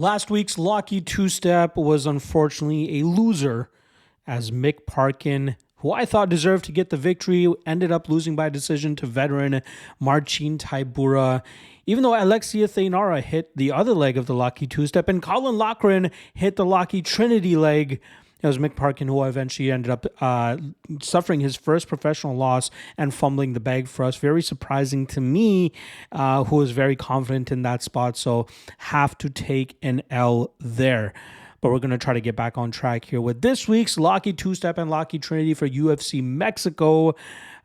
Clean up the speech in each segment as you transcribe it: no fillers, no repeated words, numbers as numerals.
Last week's Locky two-step was unfortunately a loser as Mick Parkin, who I thought deserved to get the victory, ended up losing by decision to veteran Marcin Tybura. Even though Alexia Thainara hit the other leg of the Locky two-step and Colin Loughran hit the Locky Trinity leg, it was Mick Parkin who eventually ended up suffering his first professional loss and fumbling the bag for us. Very surprising to me, who was very confident in that spot. So have to take an L there. But we're going to try to get back on track here with this week's Locky two-step and Locky Trinity for UFC Mexico.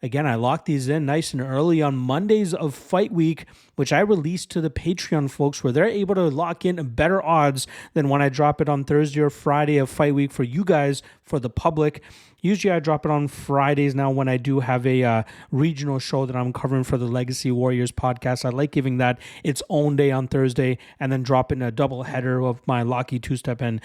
Again, I locked these in nice and early on Mondays of Fight Week, which I released to the Patreon folks, where they're able to lock in better odds than when I drop it on Thursday or Friday of Fight Week for you guys, for the public. Usually I drop it on Fridays now when I do have a regional show that I'm covering for the Legacy Warriors podcast. I like giving that its own day on Thursday and then dropping a double header of my Locky two-step and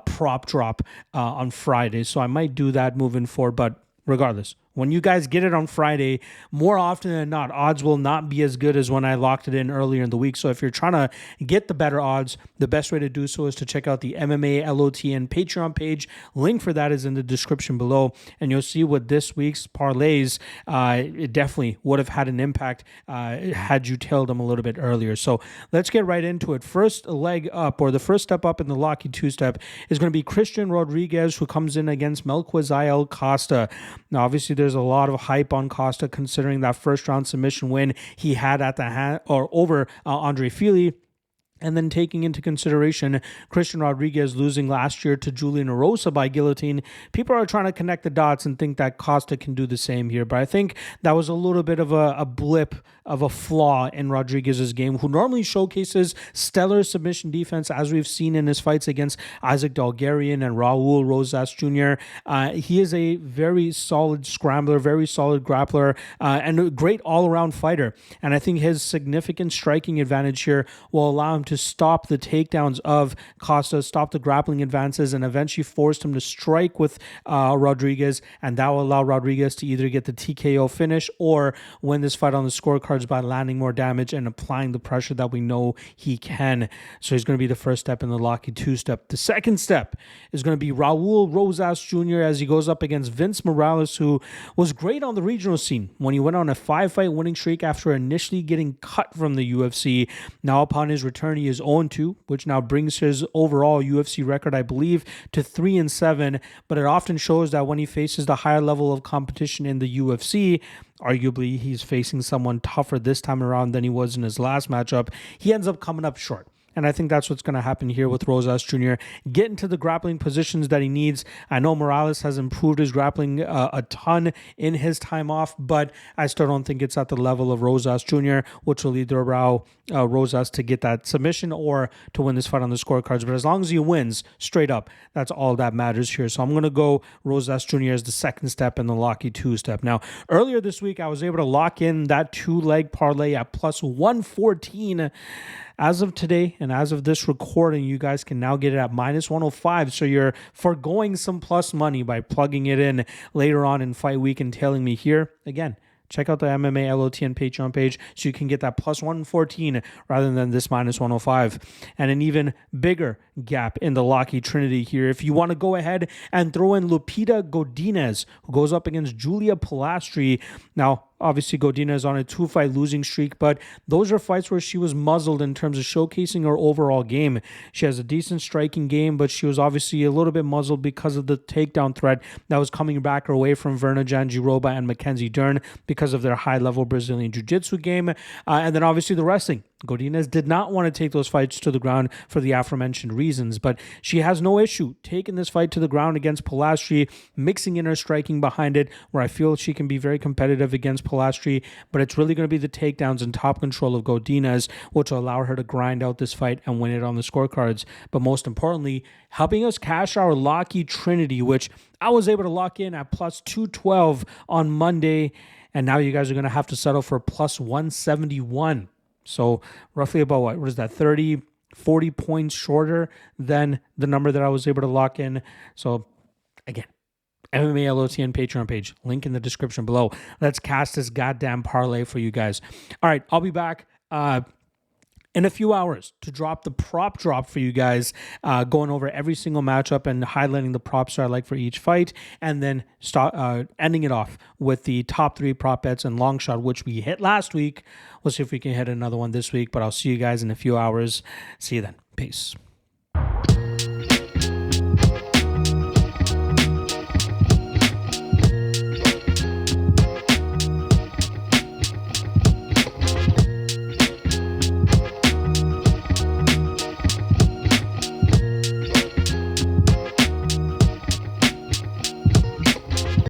prop drop on Friday. So I might do that moving forward, but regardless, when you guys get it on Friday, more often than not, odds will not be as good as when I locked it in earlier in the week. So if you're trying to get the better odds, the best way to do so is to check out the MMA LOTN Patreon page. Link for that is in the description below. And you'll see with this week's parlays, it definitely would have had an impact had you tailed them a little bit earlier. So let's get right into it. First leg up, or the first step up in the Locky two-step, is going to be Christian Rodriguez, who comes in against Melquizael Costa. Now, obviously, there's a lot of hype on Costa considering that first round submission win he had at the hand or over Andre Fili. And then taking into consideration Christian Rodriguez losing last year to Julian Erosa by guillotine, people are trying to connect the dots and think that Costa can do the same here. But I think that was a little bit of a blip, of a flaw in Rodriguez's game, who normally showcases stellar submission defense, as we've seen in his fights against Isaac Dalgarian and Raul Rosas Jr. He is a very solid scrambler, very solid grappler, and a great all-around fighter. And I think his significant striking advantage here will allow him to stop the takedowns of Costa, stop the grappling advances, and eventually forced him to strike with Rodriguez, and that will allow Rodriguez to either get the TKO finish or win this fight on the scorecards by landing more damage and applying the pressure that we know he can. So he's going to be the first step in the Locky two-step. The second step is going to be Raul Rosas Jr. as he goes up against Vince Morales, who was great on the regional scene when he went on a 5-fight winning streak after initially getting cut from the UFC. Now upon his return, he is 0-2, which now brings his overall UFC record, I believe, to 3-7. But it often shows that when he faces the higher level of competition in the UFC, arguably he's facing someone tougher this time around than he was in his last matchup, he ends up coming up short. And I think that's what's going to happen here with Rosas Jr. Get into the grappling positions that he needs. I know Morales has improved his grappling a ton in his time off, but I still don't think it's at the level of Rosas Jr., which will either allow Rosas to get that submission or to win this fight on the scorecards. But as long as he wins straight up, that's all that matters here. So I'm going to go Rosas Jr. as the second step in the Locky two-step. Now, earlier this week, I was able to lock in that two-leg parlay at plus 114. As of today and as of this recording, you guys can now get it at minus 105. So you're foregoing some plus money by plugging it in later on in fight week and tailing me here. Again, check out the MMA LOTN Patreon page so you can get that plus 114 rather than this minus 105. And an even bigger gap in the Locky Trinity here. If you want to go ahead and throw in Lupita Godinez, who goes up against Julia Pilastri. Now, obviously, Godinez is on a 2-fight losing streak, but those are fights where she was muzzled in terms of showcasing her overall game. She has a decent striking game, but she was obviously a little bit muzzled because of the takedown threat that was coming back her way from Verna Jandiroba and Mackenzie Dern because of their high-level Brazilian Jiu-Jitsu game. And then obviously the wrestling. Godinez did not want to take those fights to the ground for the aforementioned reasons, but she has no issue taking this fight to the ground against Pilastri, mixing in her striking behind it, where I feel she can be very competitive against Pilastri, but it's really going to be the takedowns and top control of Godinez, which will allow her to grind out this fight and win it on the scorecards. But most importantly, helping us cash our Locky Trinity, which I was able to lock in at plus 212 on Monday, and now you guys are going to have to settle for plus 171. So roughly about what is that, 30, 40 points shorter than the number that I was able to lock in. So again, MMA LOTN Patreon page, link in the description below. Let's cast this goddamn parlay for you guys. All right, I'll be back in a few hours to drop the prop drop for you guys, going over every single matchup and highlighting the props that I like for each fight, and then ending it off with the top 3 prop bets and long shot, which we hit last week. We'll see if we can hit another one this week, but I'll see you guys in a few hours. See you then. Peace.